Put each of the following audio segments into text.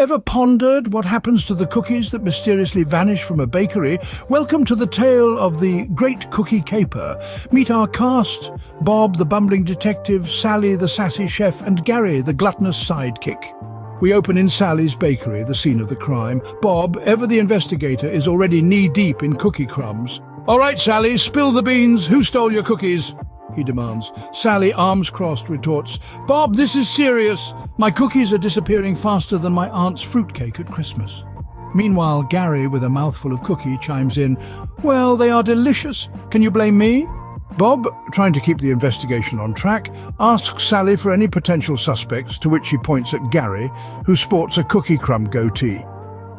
Ever pondered what happens to the cookies that mysteriously vanish from a bakery? Welcome to the tale of the Great Cookie Caper. Meet our cast: Bob, the bumbling detective, Sally, the sassy chef, and Gary, the gluttonous sidekick. We open in Sally's bakery, the scene of the crime. Bob, ever the investigator, is already knee-deep in cookie crumbs. "All right, Sally, spill the beans. Who stole your cookies?" he demands. Sally, arms crossed, retorts, "Bob, this is serious. My cookies are disappearing faster than my aunt's fruitcake at Christmas." Meanwhile, Gary, with a mouthful of cookie, chimes in, "Well, they are delicious. Can you blame me?" Bob, trying to keep the investigation on track, asks Sally for any potential suspects, to which she points at Gary, who sports a cookie crumb goatee.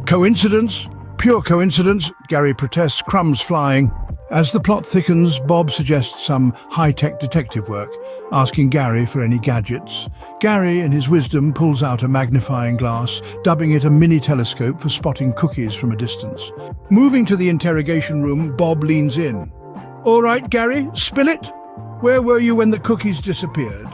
"Coincidence? Pure coincidence," Gary protests, crumbs flying. As the plot thickens, Bob suggests some high-tech detective work, asking Gary for any gadgets. Gary, in his wisdom, pulls out a magnifying glass, dubbing it a mini telescope for spotting cookies from a distance. Moving to the interrogation room, Bob leans in. "All right, Gary, spill it. Where were you when the cookies disappeared?"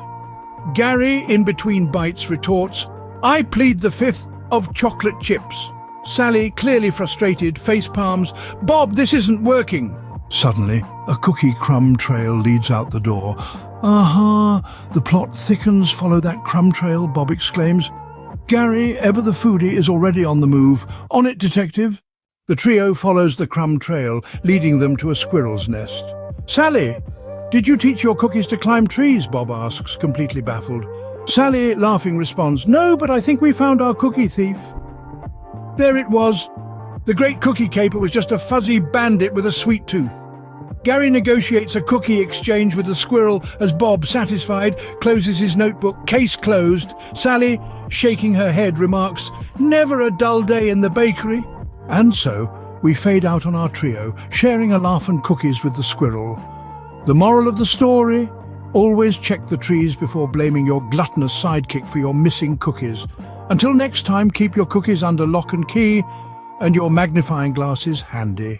Gary, in between bites, retorts, "I plead the fifth of chocolate chips." Sally, clearly frustrated, face palms, "Bob, this isn't working." Suddenly, a cookie crumb trail leads out the door. "Aha! The plot thickens. Follow that crumb trail," Bob exclaims. Gary, ever the foodie, is already on the move. "On it, detective." The trio follows the crumb trail, leading them to a squirrel's nest. "Sally, did you teach your cookies to climb trees?" Bob asks, completely baffled. Sally, laughing, responds, "No, but I think we found our cookie thief." There it was. The Great Cookie Caper was just a fuzzy bandit with a sweet tooth. Gary negotiates a cookie exchange with the squirrel as Bob, satisfied, closes his notebook, case closed. Sally, shaking her head, remarks, "Never a dull day in the bakery." And so, we fade out on our trio, sharing a laugh and cookies with the squirrel. The moral of the story: always check the trees before blaming your gluttonous sidekick for your missing cookies. Until next time, keep your cookies under lock and key and your magnifying glasses handy.